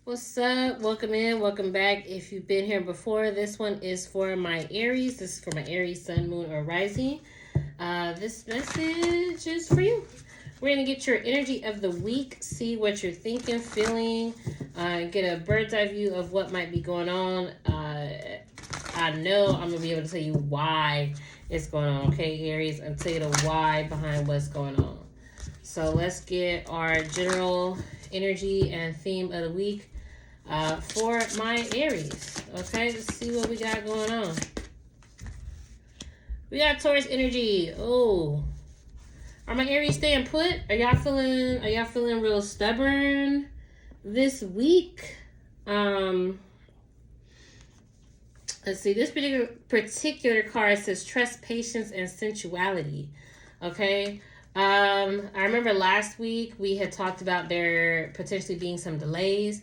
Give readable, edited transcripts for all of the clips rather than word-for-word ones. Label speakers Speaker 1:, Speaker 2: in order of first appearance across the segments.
Speaker 1: What's up? Welcome in, welcome back. If you've been here before, this one is for my Aries. This is for my Aries, Sun, Moon, or Rising. This message is for you. We're going to get your energy of the week, see what you're thinking, feeling, get a bird's eye view of what might be going on. I know I'm going to be able to tell you why it's going on, okay, Aries? I'll tell you the why behind what's going on. So let's get our general energy and theme of the week for my Aries. Okay, let's see what we got going on. We got Taurus energy. Oh, are my Aries staying put? Are y'all feeling real stubborn this week? Let's see. This particular card says trust, patience, and sensuality. Okay. I remember last week we had talked about there potentially being some delays.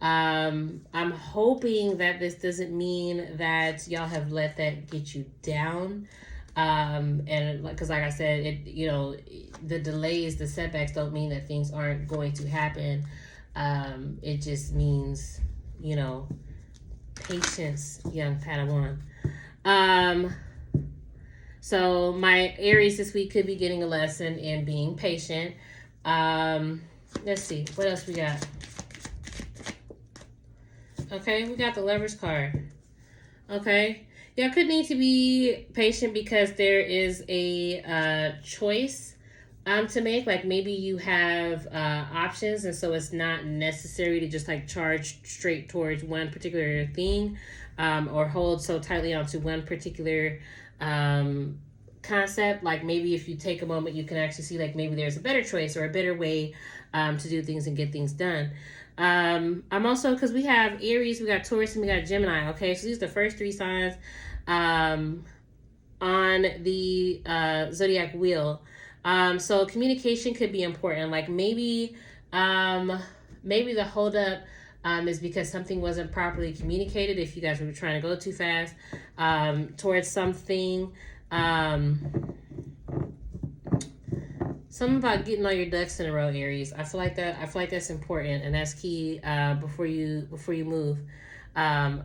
Speaker 1: I'm hoping that this doesn't mean that y'all have let that get you down. And because like I said, the delays, the setbacks don't mean that things aren't going to happen. It just means, patience, young Padawan. So my Aries this week could be getting a lesson in being patient. Let's see, what else we got? Okay, we got the Lovers card. Okay, y'all could need to be patient because there is a choice to make. Like maybe you have options, and so it's not necessary to just like charge straight towards one particular thing, or hold so tightly onto one particular concept. Like maybe if you take a moment, you can actually see like maybe there's a better choice or a better way to do things and get things done. I'm also, because we have Aries, we got Taurus, and we got Gemini. Okay, so these are the first three signs on the zodiac wheel. So communication could be important. Like maybe the holdup is because something wasn't properly communicated. If you guys were trying to go too fast towards something. Something about getting all your ducks in a row, Aries. I feel like that's important, and that's key before you move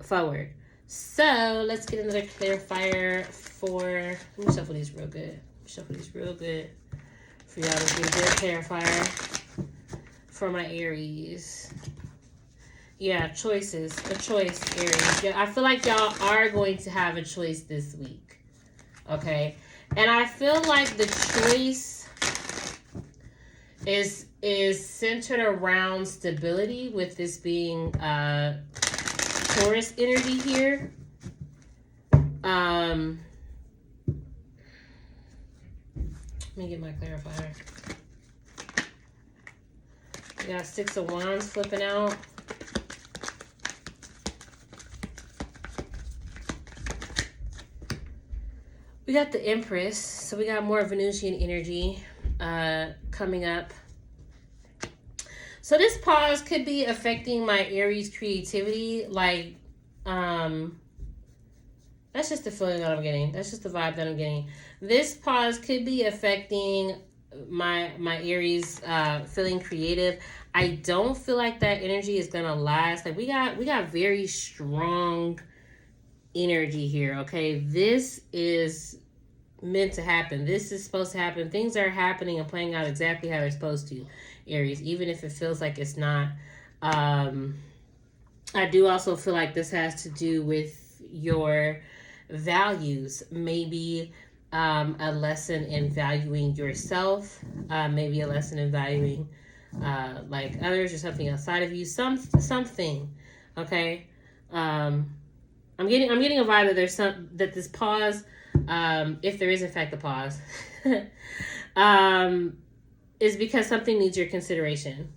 Speaker 1: forward. So let's get another clarifier for. Let me shuffle these real good. For y'all to get a good clarifier for my Aries. Yeah, choices. A choice, Aries. Yeah, I feel like y'all are going to have a choice this week. Okay, and I feel like the choice is centered around stability, with this being Taurus energy here. Let me get my clarifier. We got Six of Wands flipping out. We got the Empress, so we got more Venusian energy coming up. So this pause could be affecting my Aries creativity. Like, that's just the feeling that I'm getting. That's just the vibe that I'm getting. This pause could be affecting my Aries feeling creative. I don't feel like that energy is gonna last. Like we got very strong energy here. Okay, this is meant to happen. This is supposed to happen. Things are happening and playing out exactly how they're supposed to, Aries, even if it feels like it's not. I do also feel like this has to do with your values. Maybe a lesson in valuing yourself, maybe a lesson in valuing like others or something outside of you, something. Okay. I'm getting a vibe that there's that this pause, if there is in fact a pause, is because something needs your consideration.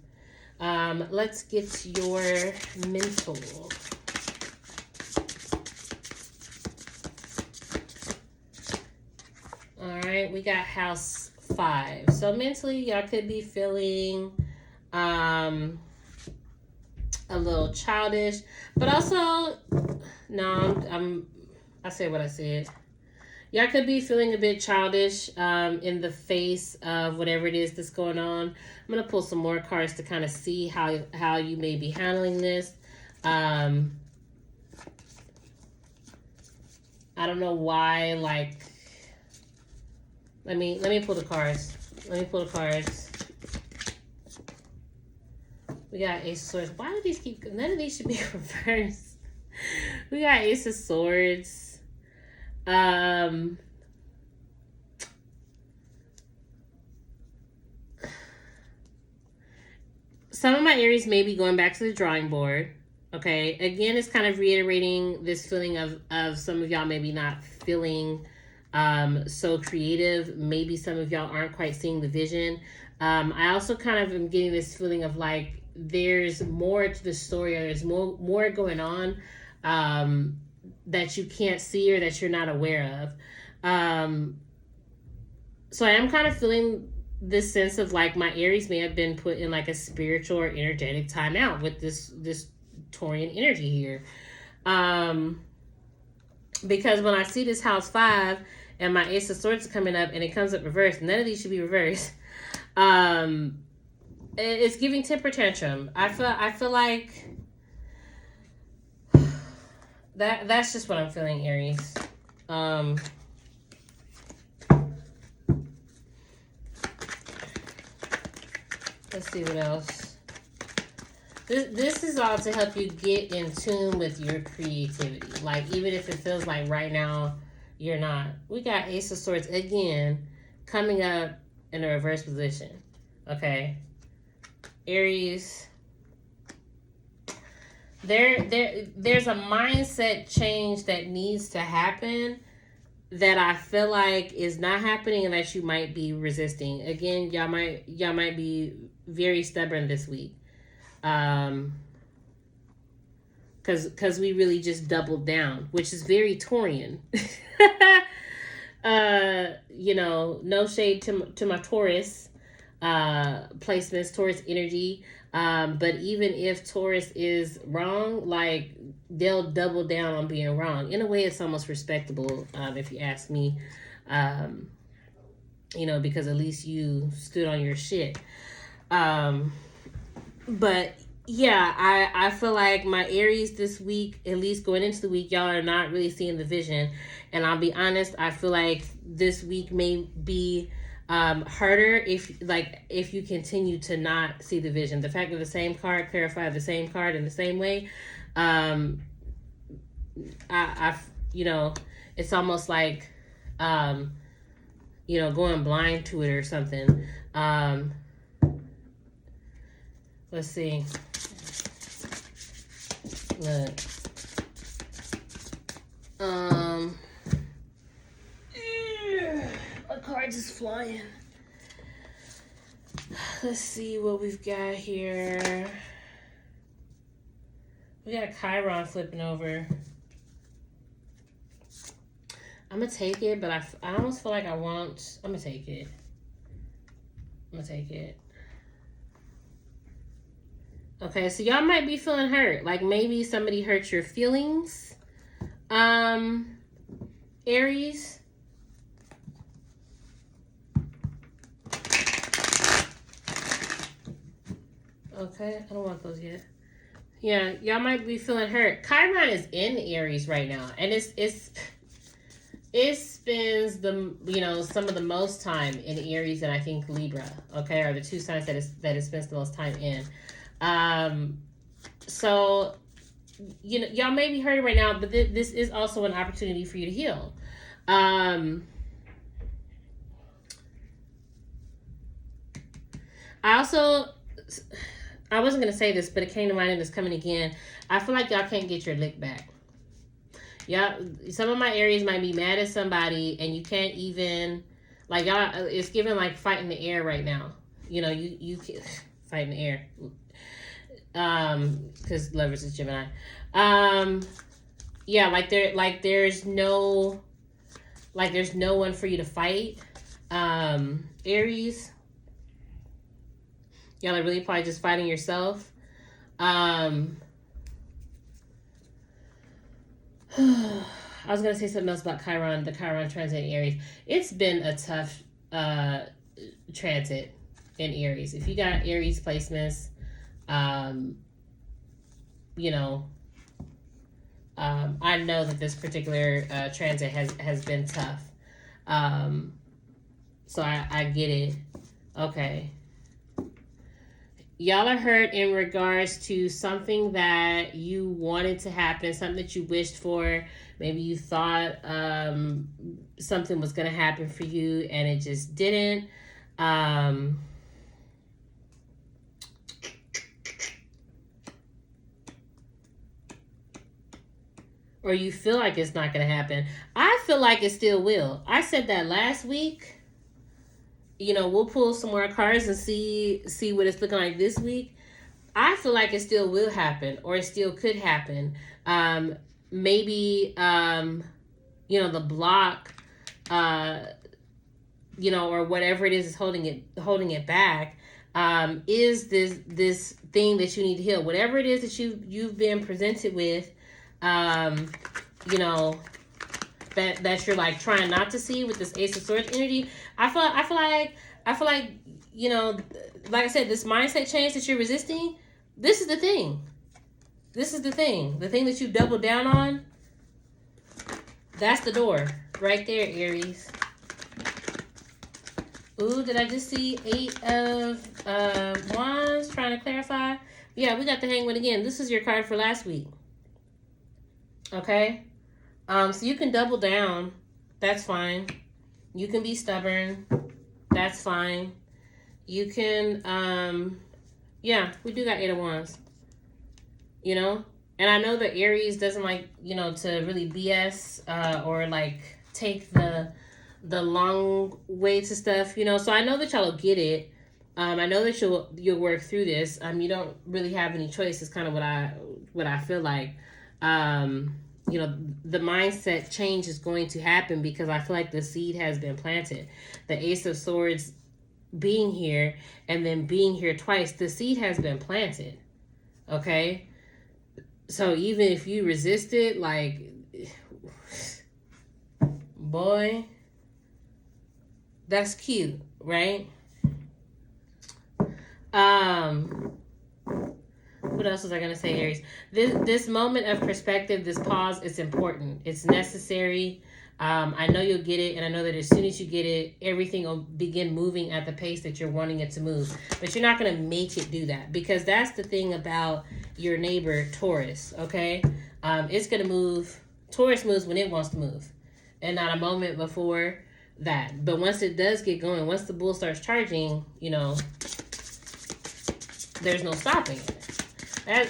Speaker 1: Let's get your mental. All right, we got house 5. So mentally, y'all could be feeling a little childish, but also, no, I said what I said. Y'all could be feeling a bit childish in the face of whatever it is that's going on. I'm going to pull some more cards to kind of see how you may be handling this. I don't know why, like, let me pull the cards. Let me pull the cards. We got Ace of Swords. Why do these keep... None of these should be reversed. We got Ace of Swords. Some of my Aries may be going back to the drawing board. Okay. Again, it's kind of reiterating this feeling of some of y'all maybe not feeling so creative. Maybe some of y'all aren't quite seeing the vision. I also kind of am getting this feeling of like, there's more to the story, or there's more going on that you can't see or that you're not aware of. So I am kind of feeling this sense of like my Aries may have been put in like a spiritual or energetic timeout with this Taurian energy here. Because when I see this house 5 and my Ace of Swords is coming up and it comes up reversed, none of these should be reversed. It's giving temper tantrum. I feel like that's just what I'm feeling, Aries. Let's see what else. This is all to help you get in tune with your creativity. Like, even if it feels like right now you're not. We got Ace of Swords again coming up in a reverse position. Okay. Aries, there's a mindset change that needs to happen that I feel like is not happening and that you might be resisting. Again, y'all might be very stubborn this week. Cause we really just doubled down, which is very Taurian. You know, no shade to my Taurus placements, Taurus energy. But even if Taurus is wrong, like, they'll double down on being wrong. In a way, it's almost respectable, if you ask me. You know, because at least you stood on your shit. But yeah, I feel like my Aries this week, at least going into the week, y'all are not really seeing the vision. And I'll be honest, I feel like this week may be harder if you continue to not see the vision. The fact that the same card clarified the same card in the same way, I you know, it's almost like you know, going blind to it or something. Let's see. Look. My cards is flying. Let's see what we've got here. We got Chiron flipping over. I'm gonna take it, but I almost feel like I'm gonna take it. I'm gonna take it. Okay, so y'all might be feeling hurt. Like, maybe somebody hurt your feelings. Aries. Okay, I don't want those yet. Yeah, y'all might be feeling hurt. Chiron is in Aries right now, and it spends some of the most time in Aries, and I think Libra. Okay, are the two signs that it spends the most time in. So, you know, y'all may be hurting right now, but this is also an opportunity for you to heal. I wasn't going to say this, but it came to mind and it's coming again. I feel like y'all can't get your lick back. Yeah, some of my Aries might be mad at somebody and you can't even, like, y'all, it's giving like fight in the air right now. You know, you can fight in the air. Because Lovers is Gemini. Yeah, there's no one for you to fight. Aries, y'all are really probably just fighting yourself. I was going to say something else about Chiron, the Chiron transit in Aries. It's been a tough transit in Aries. If you got Aries placements, you know, I know that this particular transit has been tough. So I get it. Okay. Y'all are hurt in regards to something that you wanted to happen, something that you wished for. Maybe you thought something was going to happen for you and it just didn't. Or you feel like it's not going to happen. I feel like it still will. I said that last week. You know, we'll pull some more cards and see what it's looking like this week. I feel like it still will happen, or it still could happen. Maybe you know, the block, you know, or whatever it is holding it back, is this thing that you need to heal. Whatever it is that you've been presented with, you know, that you're like trying not to see with this Ace of Swords energy. I feel like, you know, like I said, this mindset change that you're resisting, this is the thing. This is the thing. The thing that you double down on, that's the door. Right there, Aries. Ooh, did I just see 8 of Wands trying to clarify? Yeah, we got the Hangman again. This is your card for last week. Okay? So you can double down. That's fine. You can be stubborn. That's fine. You can, yeah, we do got 8 of Wands. You know? And I know that Aries doesn't like, you know, to really BS or like take the long way to stuff, you know. So I know that y'all will get it. I know that you'll work through this. You don't really have any choice. Is kind of what I feel like. You know, the mindset change is going to happen because I feel like the seed has been planted. The Ace of Swords being here and then being here twice, the seed has been planted. Okay? So even if you resist it, like, boy, that's cute, right? What else was I going to say, Aries? This moment of perspective, this pause, it's important. It's necessary. I know you'll get it, and I know that as soon as you get it, everything will begin moving at the pace that you're wanting it to move. But you're not going to make it do that, because that's the thing about your neighbor, Taurus, okay? It's going to move. Taurus moves when it wants to move, and not a moment before that. But once it does get going, once the bull starts charging, you know, there's no stopping it.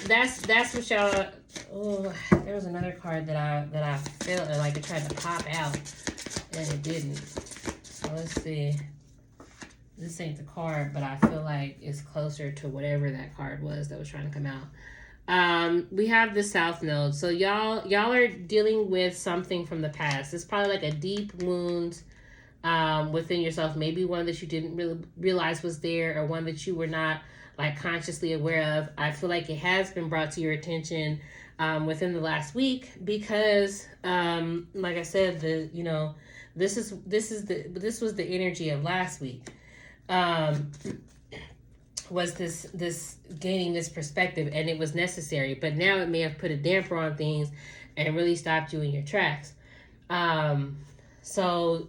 Speaker 1: That's what y'all. Oh, there was another card that I felt like it tried to pop out and it didn't. So let's see. This ain't the card, but I feel like it's closer to whatever that card was that was trying to come out. We have the South Node. So y'all are dealing with something from the past. It's probably like a deep wound within yourself. Maybe one that you didn't really realize was there, or one that you were not like consciously aware of. I feel like it has been brought to your attention within the last week because, like I said, this was the energy of last week. Was this gaining this perspective, and it was necessary, but now it may have put a damper on things and really stopped you in your tracks. So,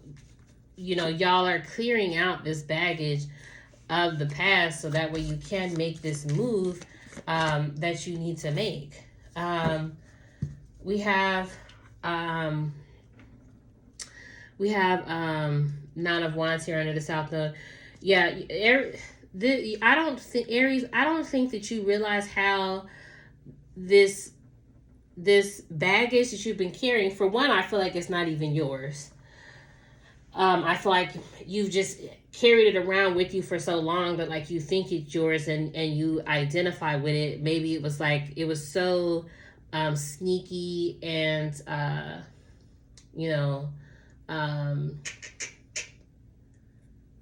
Speaker 1: you know, y'all are clearing out this baggage of the past so that way you can make this move that you need to make. We have Nine of Wands here under the South Node. Yeah, I don't think Aries. I don't think that you realize how this baggage that you've been carrying. For one, I feel like it's not even yours. I feel like you've just carried it around with you for so long that like you think it's yours and you identify with it. Maybe it was like it was so sneaky and you know,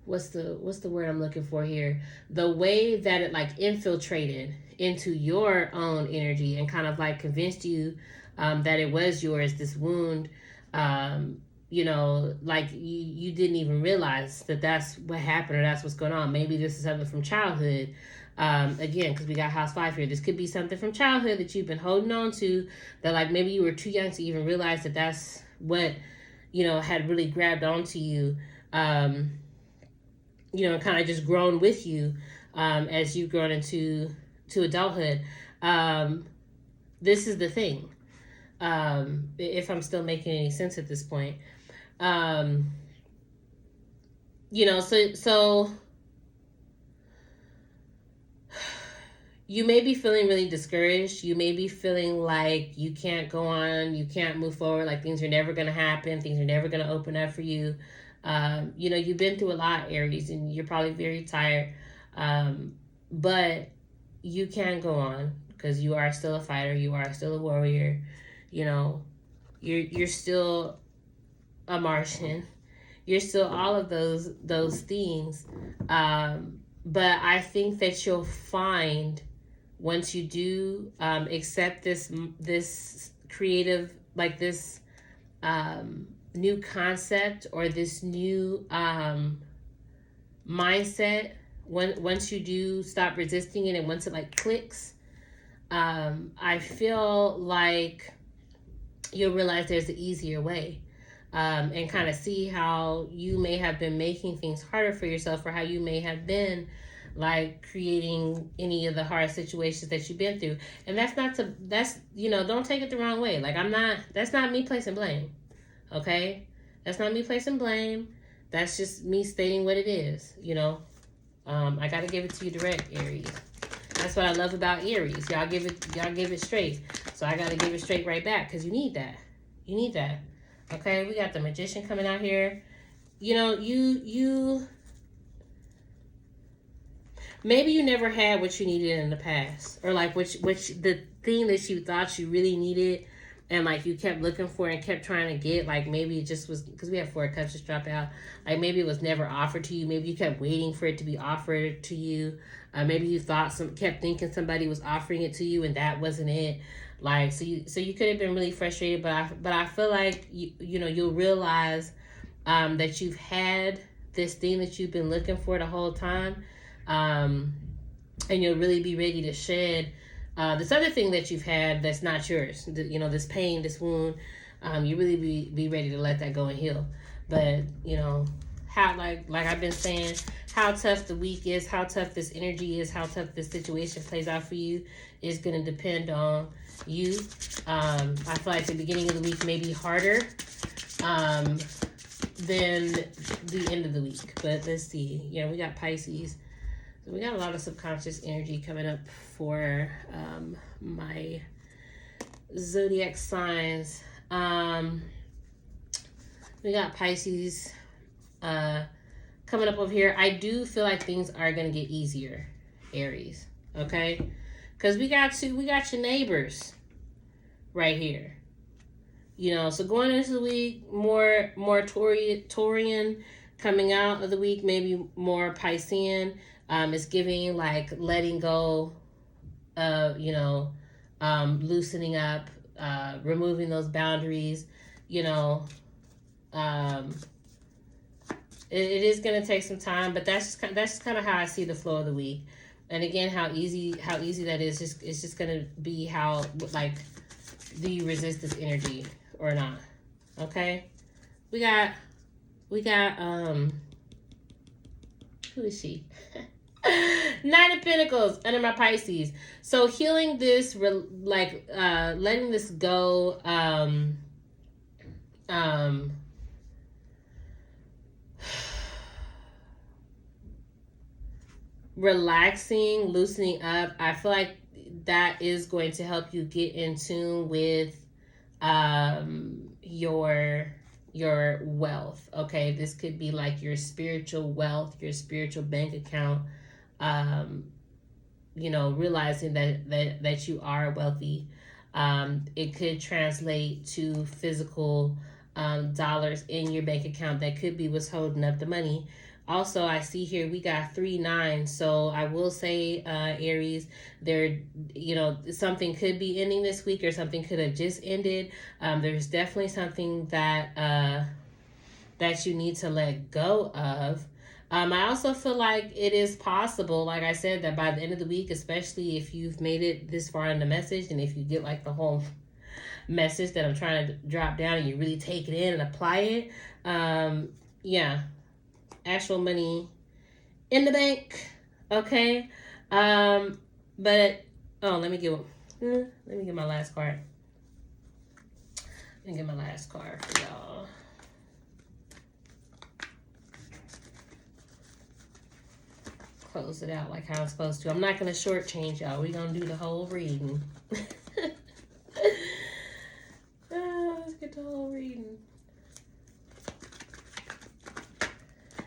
Speaker 1: what's the word I'm looking for here? The way that it like infiltrated into your own energy and kind of like convinced you that it was yours, this wound. You know, like you didn't even realize that that's what happened or that's what's going on. Maybe this is something from childhood. Again, because we got house 5 here. This could be something from childhood that you've been holding on to, that like maybe you were too young to even realize that that's what, you know, had really grabbed onto you, you know, kind of just grown with you, as you've grown into adulthood. Um, this is the thing. If I'm still making any sense at this point. Um, you know, so you may be feeling really discouraged. You may be feeling like you can't go on, you can't move forward, like things are never going to happen, things are never going to open up for you. You know, you've been through a lot, Aries, and you're probably very tired. But you can go on because you are still a fighter, you are still a warrior. You know, you're still a Martian. You're still all of those things. But I think that you'll find, once you do accept this creative, like this new concept or this new mindset, once you do stop resisting it and once it like clicks, I feel like you'll realize there's an easier way. And kind of see how you may have been making things harder for yourself, or how you may have been like creating any of the hard situations that you've been through. And that's, you know, don't take it the wrong way. Like, that's not me placing blame. Okay? That's not me placing blame. That's just me stating what it is, you know. I got to give it to you direct, Aries. That's what I love about Aries. Y'all give it straight. So I got to give it straight right back, because you need that. You need that. Okay, we got the Magician coming out here. You know, you maybe you never had what you needed in the past, or like which the thing that you thought you really needed, and like you kept looking for and kept trying to get. Like maybe it just was because we have 4 cups just dropped out. Like maybe it was never offered to you. Maybe you kept waiting for it to be offered to you. Maybe you kept thinking somebody was offering it to you and that wasn't it. Like, so you could have been really frustrated, but I feel like you know, you'll realize that you've had this thing that you've been looking for the whole time, and you'll really be ready to shed this other thing that you've had that's not yours. You know, this pain, this wound. You really be ready to let that go and heal. But you know, how like I've been saying, how tough the week is, how tough this energy is, how tough this situation plays out for you is going to depend on you. I feel like the beginning of the week may be harder than the end of the week. But let's see. You know, we got Pisces. So we got a lot of subconscious energy coming up for my zodiac signs. We got Pisces coming up over here. I do feel like things are going to get easier, Aries. Okay? Because we got your neighbors right here. You know, so going into the week, more Taurian, coming out of the week, maybe more Piscean. It's giving like letting go, you know, loosening up, removing those boundaries, you know. It is going to take some time, but that's just kind of how I see the flow of the week. And again, how easy that is. It's just going to be how, like, do you resist this energy or not? Okay, we got who is she? 9 of Pentacles under my Pisces. So healing this, letting this go, relaxing, loosening up. I feel like that is going to help you get in tune with your wealth. Okay, this could be like your spiritual wealth, your spiritual bank account. You know, realizing that you are wealthy. It could translate to physical dollars in your bank account. That could be what's holding up the money. Also, I see here we got 3-9. So I will say, Aries, there, something could be ending this week, or something could have just ended. There's definitely something that you need to let go of. I also feel like it is possible, like I said, that by the end of the week, especially if you've made it this far in the message, and if you get like the whole message that I'm trying to drop down, and you really take it in and apply it, yeah, actual money in the bank. Okay. But let me get my last card. Let me get my last card for y'all. Close it out like how I'm supposed to. I'm not going to shortchange y'all. We're going to do the whole reading. Let's get the whole reading.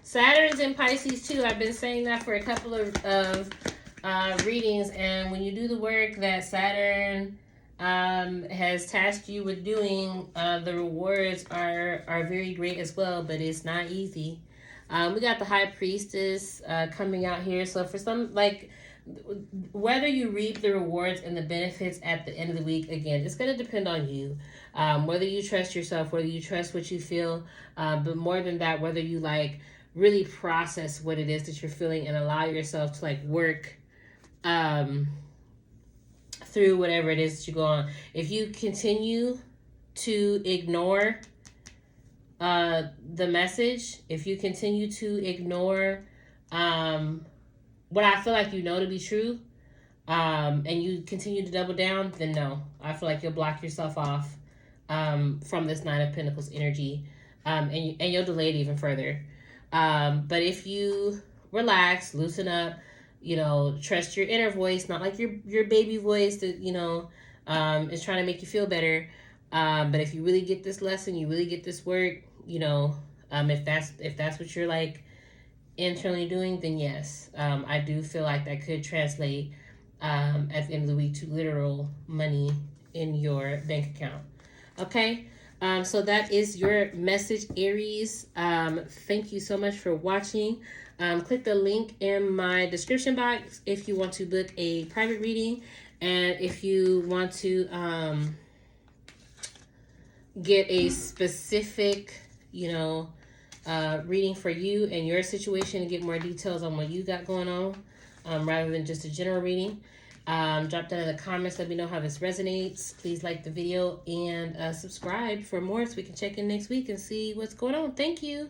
Speaker 1: Saturn's in Pisces too. I've been saying that for a couple of readings. And when you do the work that Saturn has tasked you with doing, the rewards are very great as well, but it's not easy. We got the High Priestess coming out here. So for some, like, whether you reap the rewards and the benefits at the end of the week, again, it's going to depend on you. Whether you trust yourself, whether you trust what you feel, but more than that, whether you like really process what it is that you're feeling and allow yourself to like work through whatever it is that you go on. If you continue to ignore the message, if you continue to ignore what I feel like you know to be true, and you continue to double down, then no, I feel like you'll block yourself off from this Nine of Pentacles energy, and you'll delay it even further. But if you relax, loosen up, trust your inner voice, not like your baby voice that is trying to make you feel better. But if you really get this lesson, you really get this work, if that's what you're like internally doing, then yes, I do feel like that could translate at the end of the week to literal money in your bank account. Okay. So that is your message, Aries. Thank you so much for watching. Click the link in my description box if you want to book a private reading, and if you want to get a specific, reading for you and your situation, and get more details on what you got going on, rather than just a general reading. Drop down in the comments. Let me know how this resonates. Please like the video and subscribe for more so we can check in next week and see what's going on. Thank you.